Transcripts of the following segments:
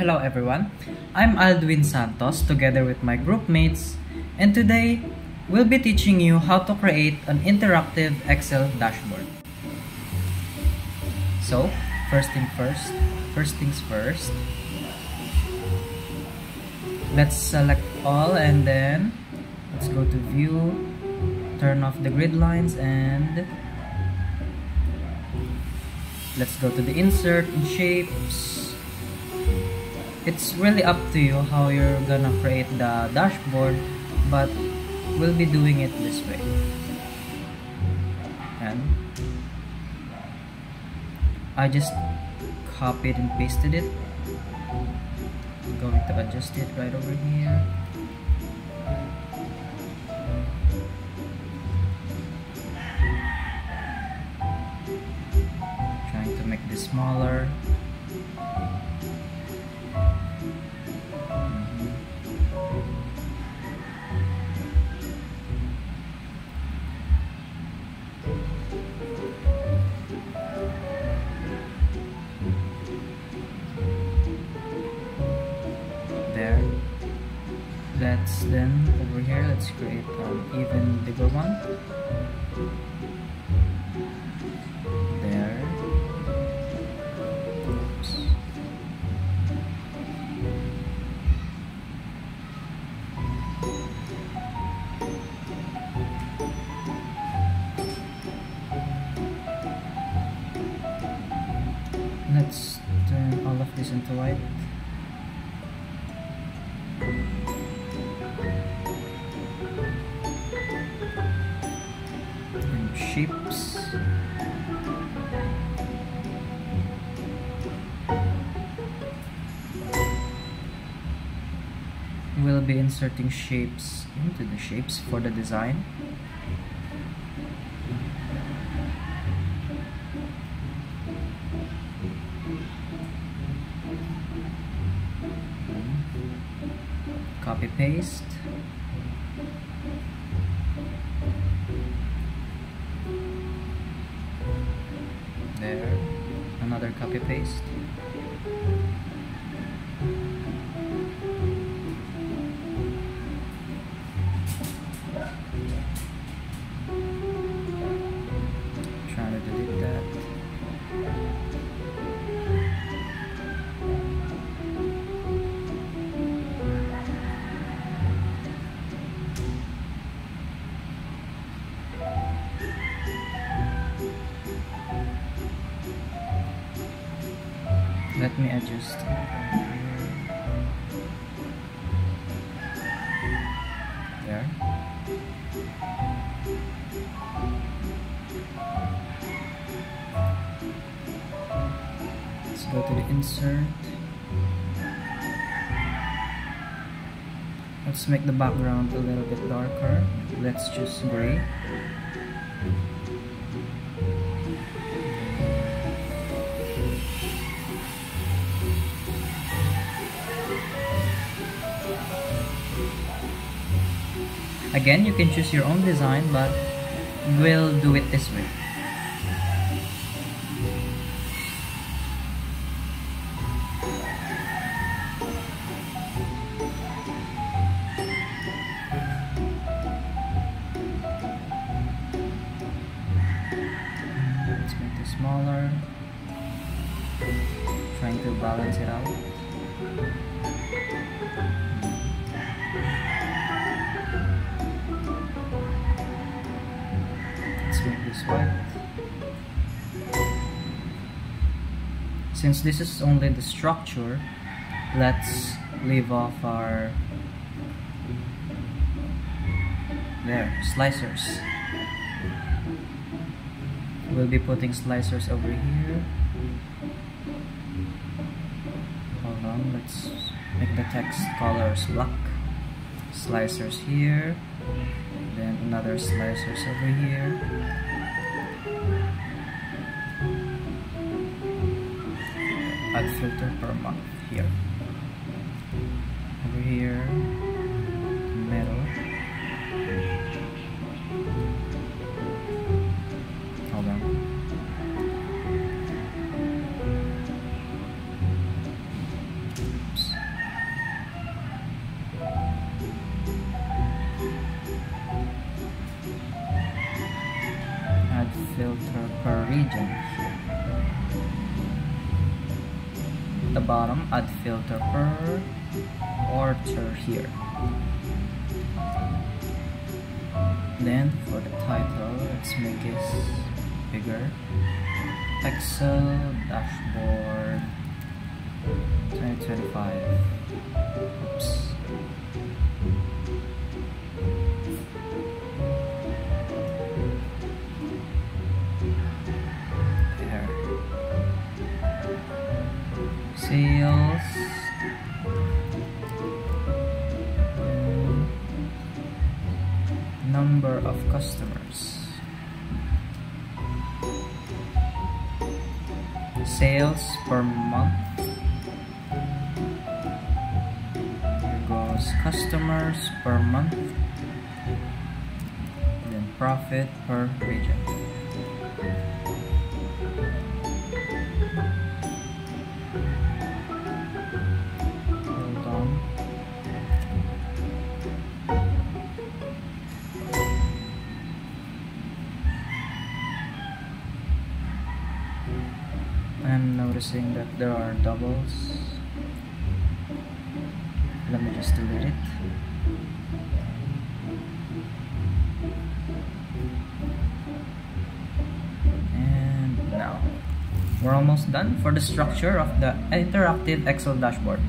Hello everyone, I'm Aldwin Santos together with my group mates, and today we'll be teaching you how to create an interactive Excel dashboard. So, first things first, let's select all and then let's go to view, turn off the grid lines, and let's go to the insert and shapes. It's really up to you how you're gonna create the dashboard, but we'll be doing it this way. And I just copied and pasted it. I'm going to adjust it right over here. Trying to make this smaller. There. Then over here, let's create an even bigger one. There. Oops. Let's turn all of this into white. And shapes. We'll be inserting shapes into the shapes for the design. Copy paste. There. Another copy paste. Trying to delete that. Let me adjust it. There. Let's go to the insert. Let's make the background a little bit darker. Let's choose gray. Again, you can choose your own design, but we'll do it this way. Let's make this smaller. Trying to balance it out. Make this white. Since this is only the structure, let's leave off our slicers. We'll be putting slicers over here. Hold on, let's make the text colors black. Slicers here. Then another slicers over here. Add filter per month here. Over here, middle. Hold on. Oops. region. At the bottom, add filter per order here. Then for the title, let's make it bigger. Excel dashboard 2025. Oops. There. Sales. Number of customers. Sales per month. Here goes customers per month. And then profit per region. Hold on. I'm noticing that there are doubles. Let me just delete it. And now we're almost done for the structure of the interactive Excel dashboard.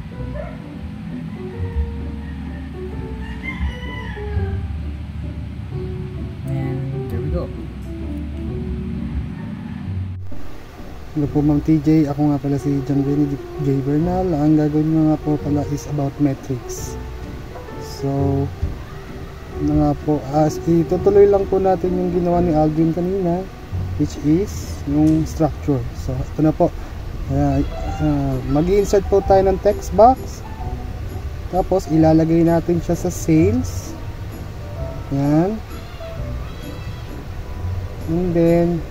And there we go. Hello po Ma'am TJ, ako nga pala si John Benedict J. Bernal. Ang gagawin mo nga po pala is about metrics. So, nga po, itutuloy lang po natin yung ginawa ni Alvin kanina, which is yung structure. So, ito na po. Mag-insert po tayo ng text box. Tapos, ilalagay natin siya sa sales. Yan. And then,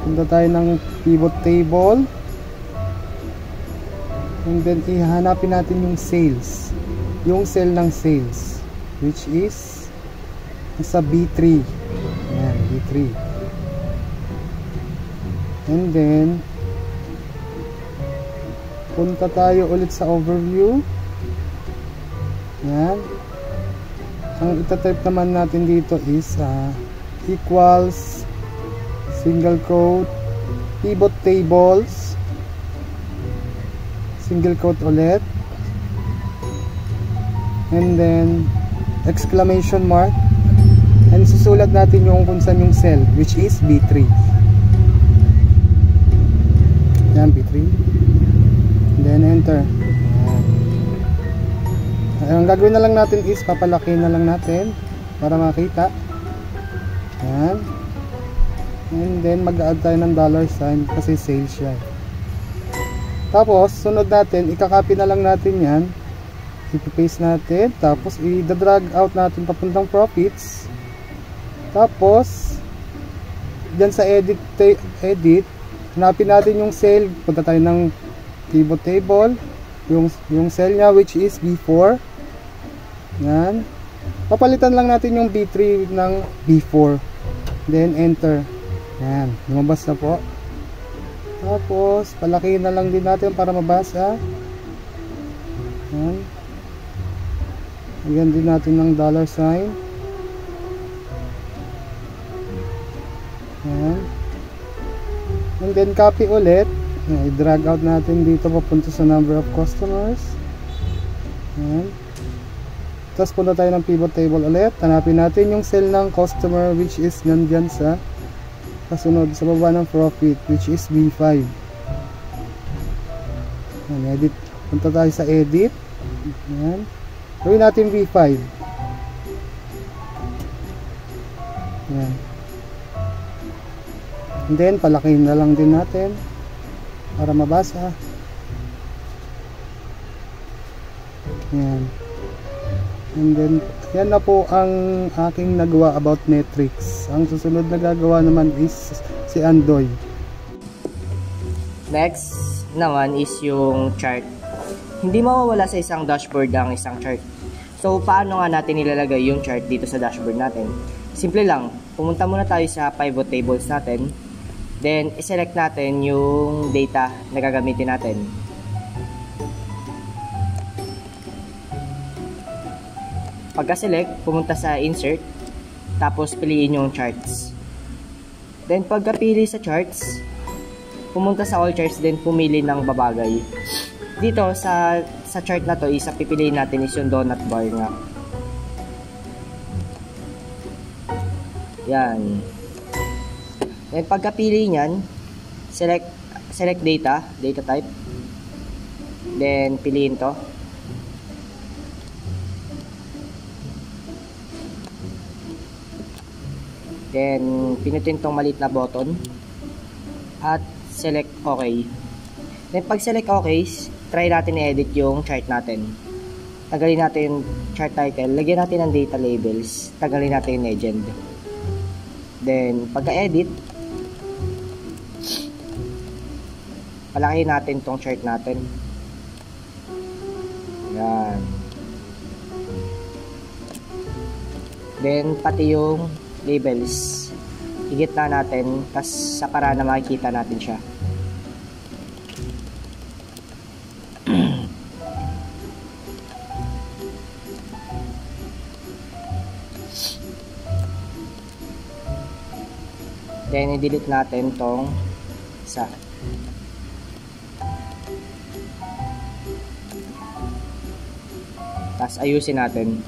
punta tayo ng pivot table, and then ihanapin natin yung sales, yung cell ng sales, which is sa B3. Ayan, B3. And then punta tayo ulit sa overview. Ayan. Ang itatype naman natin dito is equals single quote, pivot tables, single quote ulit, and then exclamation mark, and susulat natin yung kung saan yung cell, which is B3. Yan, B3, and then enter. Ang gagawin na lang natin is papalaki na lang natin para makita. Yan. And then mag-add tayo ng $sign kasi sales siya. Tapos sunod natin, ikakopy na lang natin yan, i-paste natin, tapos i-drag out natin papuntang profits. Tapos dyan sa edit, hanapin natin yung cell, punta tayo ng pivot table, yung cell nya which is B4. Yan, papalitan lang natin yung B3 ng B4, then enter. Yan, lumabas na po. Tapos palakihin na lang din natin para mabasa. Yan, lagyan din natin ng $sign. Yan, and then copy ulit. I-drag out natin dito papunta sa number of customers. Yan. Tapos punta tayo ng pivot table ulit. Hanapin natin yung cell ng customer which is nandyan sa kasunod sa baba ng profit, which is B5. Yan, edit. Punta tayo sa edit. Yan. Gawin natin B5. Yan. And then palakihin na lang din natin para mabasa. Yan. And then yan na po ang aking nagawa about metrics. Ang susunod na gagawa naman is si Andoy. Next naman is yung chart. Hindi mawawala sa isang dashboard ang isang chart. So paano nga natin ilalagay yung chart dito sa dashboard natin? Simple lang. Pumunta muna tayo sa pivot tables natin. Then, iselect natin yung data na gagamitin natin. Pagka-select, pumunta sa insert. Tapos, piliin yung charts. Then, pagka-pili sa charts, pumunta sa all charts, then pumili ng babagay. Dito, sa chart na to, isa pipiliin natin is yung donut bar nga. Yan. Then pagkapili niyan, select data type. Then piliin to. Then pinutin tong maliit na button at select OK. Then pag select OK, try natin i-edit yung chart natin. Tagalin natin chart title, lagyan natin ng data labels, tagalin natin yung legend. Then, pagka-edit, palakihin natin tong chart natin. Yan. Then, pati yung labels, higit na natin, tas sa para na makikita natin siya. Then, i-delete natin tong isa. Tapos, ayusin natin.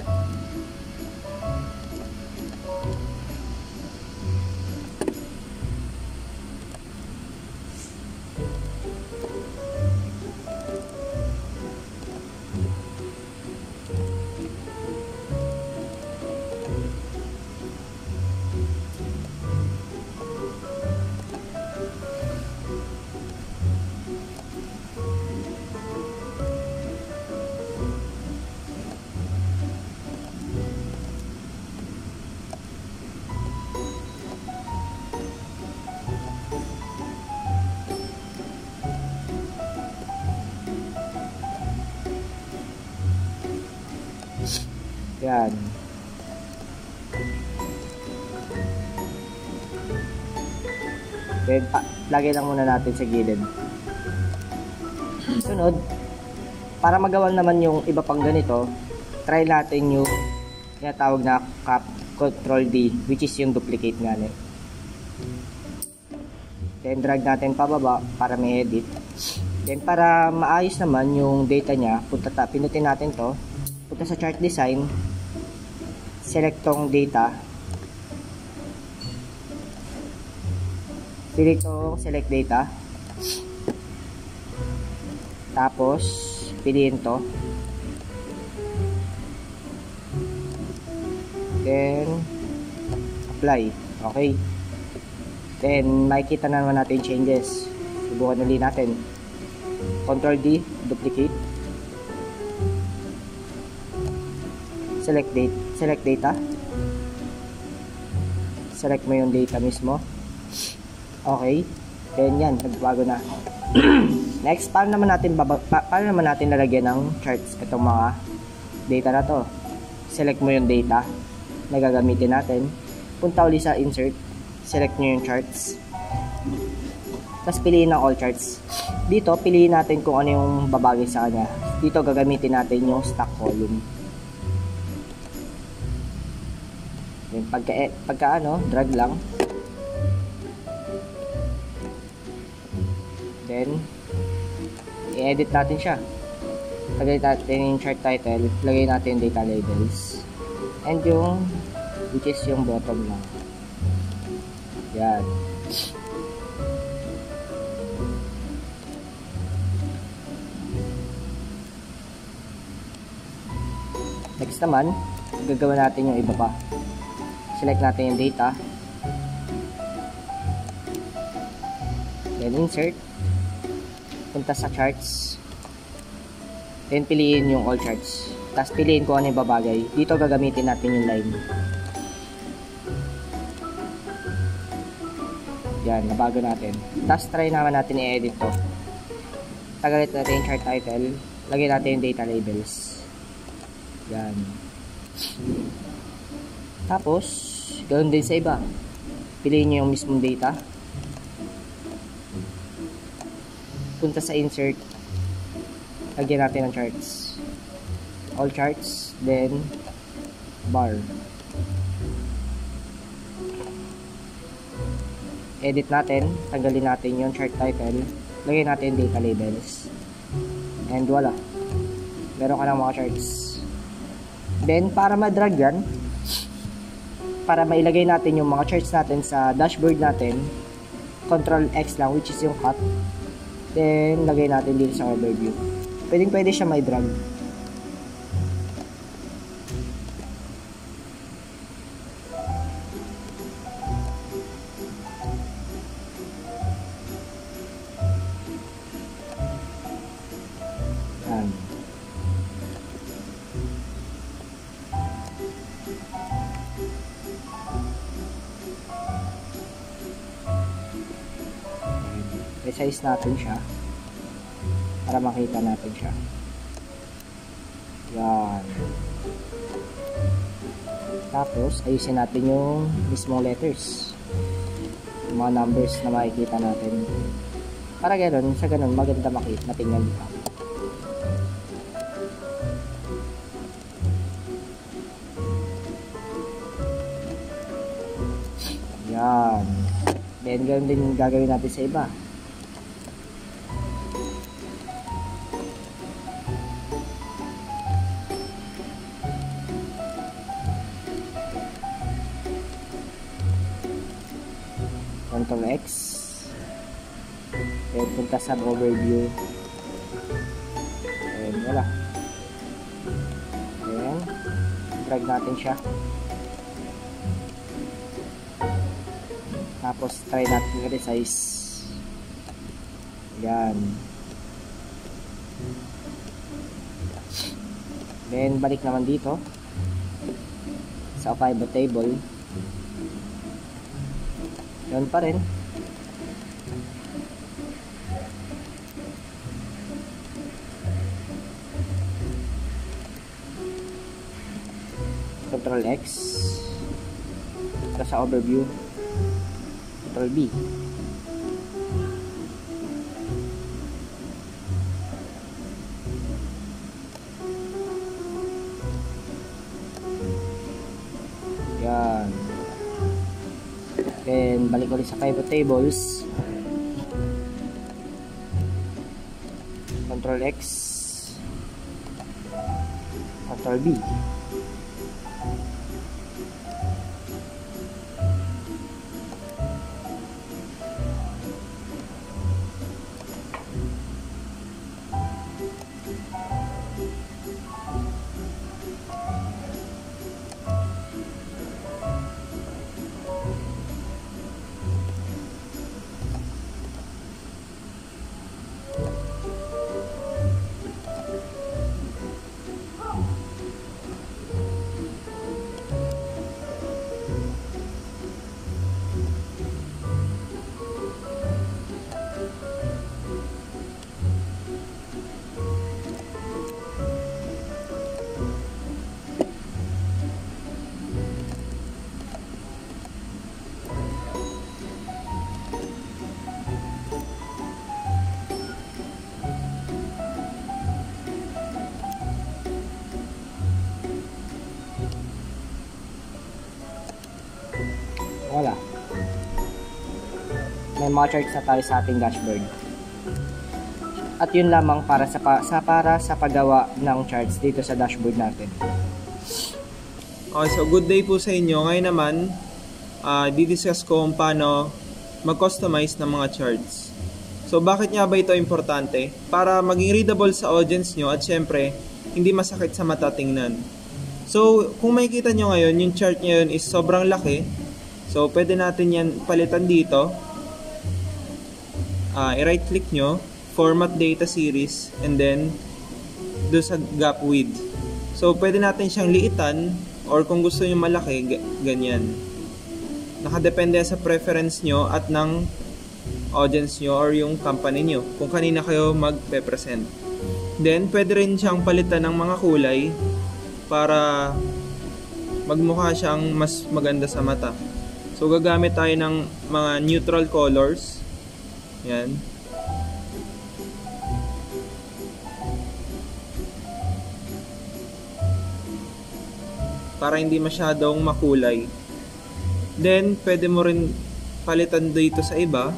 Yan. Then, lagay lang muna natin sa gilid. Sunod, para magawa naman yung iba pang ganito, try natin yung tinatawag na Ctrl D, which is yung duplicate nga nito. Then, drag natin pababa para may edit. Then, para maayos naman yung data niya, pinutin natin to. Punta sa chart design, select tong data, pili tong select data, tapos piliin to, then apply. Okay, then makikita na naman natin changes. Subukan ulit natin. Ctrl D, duplicate, select data, select mo yung data mismo. Okay, then yan, nagbago na. Next, paano naman natin lalagyan ng charts itong mga data na to? Select mo yung data na gagamitin natin, punta ulit sa insert, select nyo yung charts, tapos piliin ng all charts. Dito, piliin natin kung ano yung babagay sa kanya. Dito, gagamitin natin yung stock column. Pagka drag lang. Then, i-edit natin siya. Lagay natin yung chart title, lagay natin yung data labels. And yung, which is yung bottom lang. Yan. Next naman, gagawin natin yung iba pa. Select natin yung data. Then insert. Punta sa charts. Then piliin yung all charts. Tapos piliin kung ano yung babagay. Dito gagamitin natin yung line. Yan, nabago natin. Tapos try naman natin i-edit to. Tagalit natin yung chart title. Lagyan natin yung data labels. Yan. Tapos, Ganoon din sa iba. Piliin nyo yung mismong data. Punta sa insert. Lagyan natin ng charts. All charts. Then, bar. Edit natin. Tanggalin natin yung chart title. Lagyan natin data labels. And wala. Meron ka ng mga charts. Then, para ma-drag yan, para mailagay natin yung mga charts natin sa dashboard natin, Ctrl X lang, which is yung cut. Then, lagay natin dito sa overview. Pwede siya may drag. Yan. Resize natin siya para makita natin siya. Yan. Tapos ayusin natin yung mismong letters, yung mga numbers na makikita natin, para ganoon, sa ganoon maganda makita, matingnan dito. Yan. Then ganoon din gagawin natin sa iba. Ctrl X. Then punta sa overview. Then wala. Then drag natin siya. Tapos try natin i-resize. Yan. Then balik naman dito sa pivot table. Yan pa rin. Ctrl X. Sa overview. Ctrl B. Yan. Then, balik ulit sa pivot tables. Ctrl X. Ctrl B. Wala. May mga charts na tayo sa ating dashboard. At yun lamang para sa paggawa ng charts dito sa dashboard natin. Okay, so good day po sa inyo. Ngayon naman, didiscuss ko kung paano mag-customize ng mga charts. So bakit nga ba ito importante? Para maging readable sa audience nyo at syempre, hindi masakit sa mata tingnan. So kung makikita nyo ngayon, yung chart ngayon is sobrang laki. So pwede natin yan palitan dito. I-right click nyo, format data series, and then do sa gap width. So pwede natin siyang liitan, or kung gusto nyo malaki, ganyan. Nakadepende sa preference nyo at ng audience nyo or yung company nyo, kung kanina kayo magpe-present. Then pwede rin siyang palitan ng mga kulay para magmukha siyang mas maganda sa mata. So gagamit tayo ng mga neutral colors. Yan. Para hindi masyadong makulay. Then pwede mo rin palitan dito sa iba.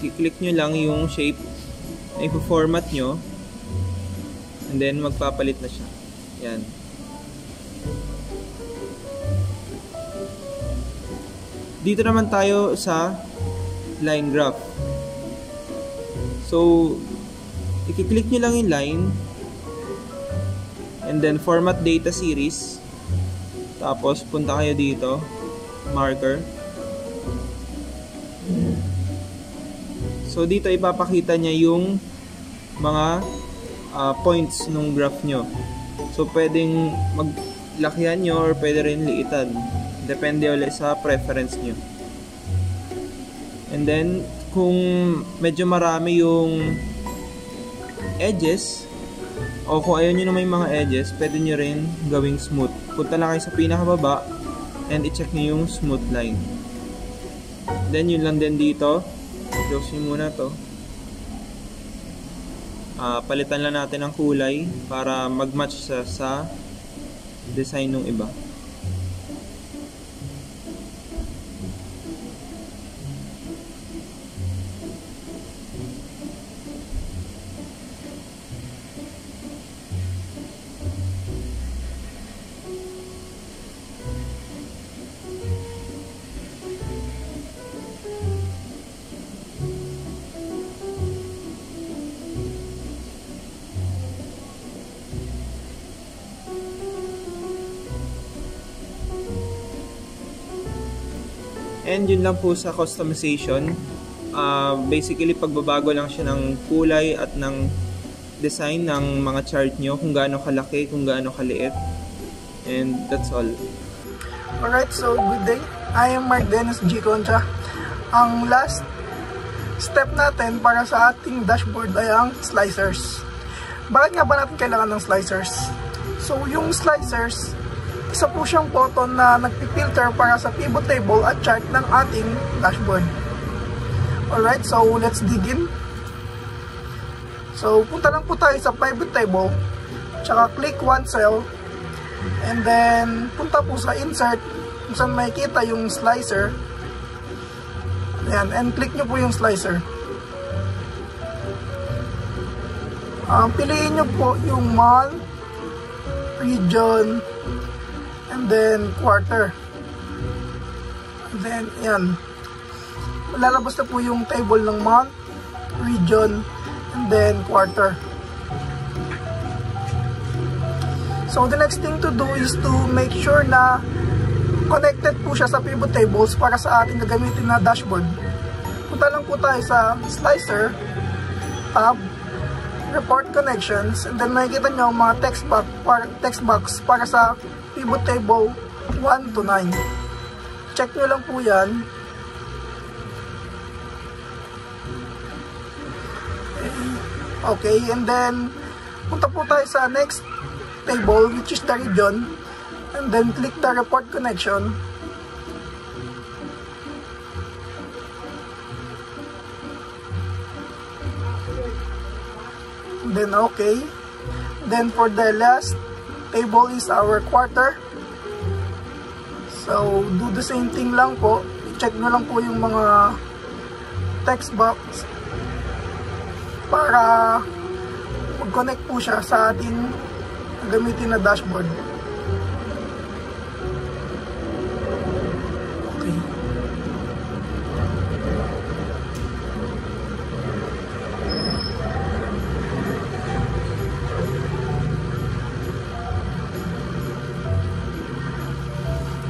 I-click nyo lang yung shape na ipo-format nyo, and then magpapalit na siya. Yan. Dito naman tayo sa line graph. So i-click nyo lang yung line, and then format data series, tapos punta kayo dito, marker. So dito ipapakita niya yung mga points nung graph nyo. So pwedeng maglakihan nyo or pwede rin liitan. Depende ulit sa preference nyo. And then kung medyo marami yung edges, o kung ayaw nyo na may mga edges, pwede nyo rin gawing smooth. Punta lang kayo sa pinakababa and i-check nyo yung smooth line. Then yun lang din dito. Close nyo muna to. Palitan lang natin ang kulay para mag-match sa design ng iba. And yun lang po sa customization. Basically pagbabago lang siya ng kulay at ng design ng mga chart nyo, kung gaano kalaki, kung gaano kaliit. And that's all. Alright, so good day. I am Mark Dennis G. Concha. Ang last step natin para sa ating dashboard ay ang slicers. Bakit nga ba natin kailangan ng slicers? So yung slicers, isa po siyang button na nagpipilter para sa pivot table at chart ng ating dashboard. Alright, so let's dig in. So punta lang po tayo sa pivot table, tsaka click one cell, and then punta po sa insert kung saan makikita yung slicer. Ayan, and click nyo po yung slicer. Piliin nyo po yung month, region, and then quarter. And then yan, lalabas na po yung table ng month, region, and then quarter. So the next thing to do is to make sure na connected po siya sa pivot tables para sa ating gagamitin na dashboard. Punta lang po tayo sa slicer tab, report connections, and then makikita nyo ang mga text box para sa pivot table 1 to 9. Check nyo lang po yan. Okay, and then punta po tayo sa next table, which is the region, and then click the report connection. And then okay. Then for the last table is our quarter. So do the same thing lang po. Check nyo lang po yung mga text box para mag-connect po siya sa ating gamitin na dashboard. Okay.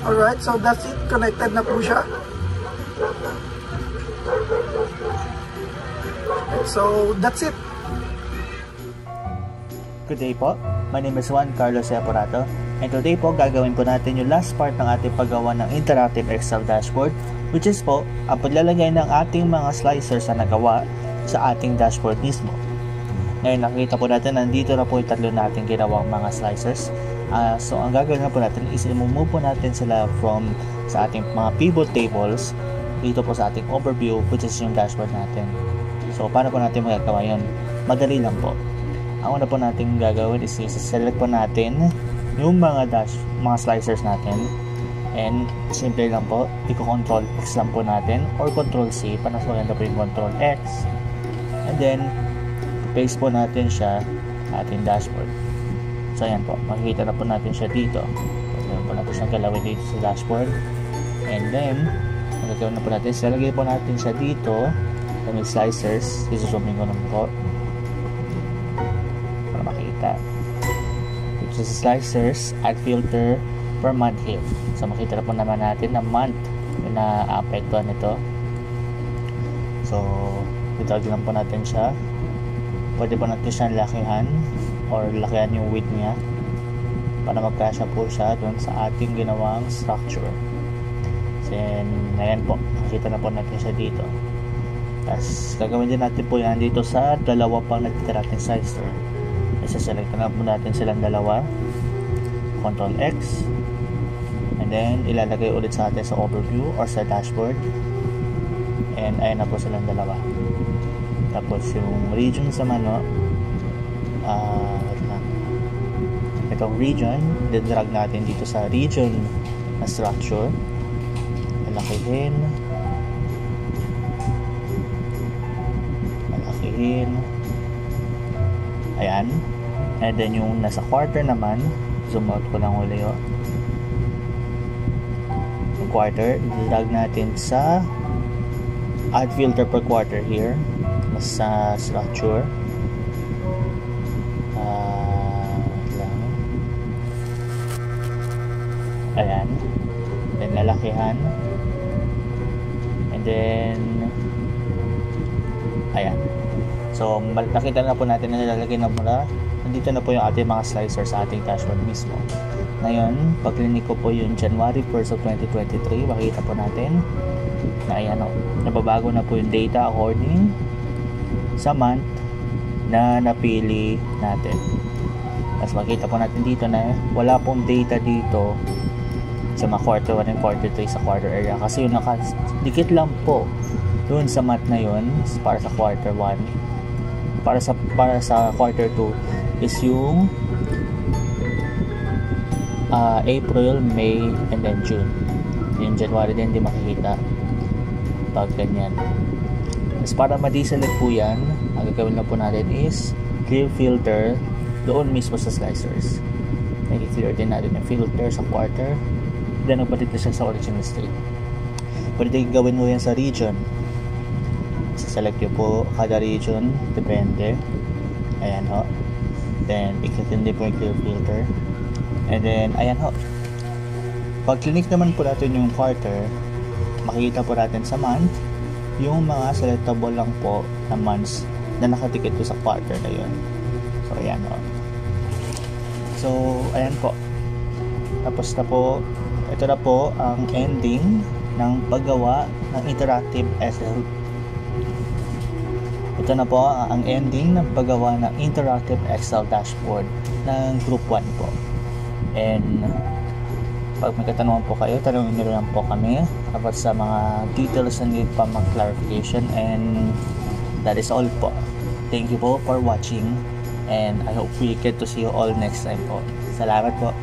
Alright, so that's it. Connected na po siya. So that's it. Good day po. My name is Juan Carlos Eporato, and today po gagawin po natin yung last part ng ating paggawa ng interactive Excel dashboard, which is po ang paglalagay ng ating mga slicers na nagawa sa ating dashboard mismo. Ngayon nakikita po natin, nandito na po yung tatlo natin ginawang mga slicers. So ang gagawin na po natin is i-move po natin sila from sa ating mga pivot tables dito po sa ating overview, which is yung dashboard natin. So paano po natin magagawa yun? Madali lang po. Ang una po natin gagawin is i-select po natin yung mga slicers natin, and simple lang po, i-control X lang po natin or control C, mas maganda po yung control X, and then paste po natin siya sa ating dashboard. So ayan po, makikita na po natin siya dito. Pwede po natin siyang galawin dito sa dashboard, and then magagawin na po natin, salagay po natin siya dito sa may slicers. Isuzooming ko naman po para makita. So sa slicers, add filter per month here. So makita na po naman natin na month yung na-apektuhan nito. So itawag lang po natin siya. Pwede po natin siyang lakihan or lakihan yung width niya para magkasya po siya dun sa ating ginawang structure. Then ayan po, makita na po natin siya dito. Tapos gagawin din natin po yan dito sa dalawa pang nagtitira natin slicer. Isa-select na po natin silang dalawa, control X, and then ilalagay ulit sa atin sa overview or sa dashboard, and ayan na po silang dalawa. Tapos yung region sa mano, itong region, didrag natin dito sa region na structure, malakihin, ayan. And then yung nasa quarter naman, zoom out ko lang ulit yun. Yung quarter, drag natin sa add filter per quarter here, sa structure. Ayan. Then lalakihan. And then ayan. So nakita na po natin na nilalagay na muna. Nandito na po yung ating mga slicer sa ating dashboard mismo. Ngayon, pag clinic ko po yung January 1st of 2023, makikita po natin na ayan o, nababago na po yung data according sa month na napili natin. Tapos makikita po natin dito na wala pong data dito sa mga quarter 1 and quarter 3 sa quarter area, kasi yung nakadikit lang po doon sa month na yun para sa quarter 1, para sa quarter 2 is yung April, May, and then June. Yung January din di makikita pag ganyan. Mas para ma-deselect po yan, ang gagawin na po natin is clear filter doon mismo sa slicers. Nag-clear din natin yung filter sa quarter, then nagbalik na siya sa original state. Pwede gawin mo yan sa region. Select nyo po kada region, depende. Ayan ho. Then i-click din po yung clear filter, and then ayan ho. Pag click naman po natin yung quarter, makikita po natin sa month yung mga selectable lang po na months na nakatikit po sa quarter na yun. So ayan ho. So ayan po, tapos na po. Ito na po ang ending ng paggawa ng interactive Excel. Ito na po ang ending ng paggawa ng interactive Excel dashboard ng Group 1 po. And pag may katanungan po kayo, tanungin nyo lang po kami about sa mga details na need pa mga clarification, and that is all po. Thank you po for watching, and I hope we get to see you all next time po. Salamat po.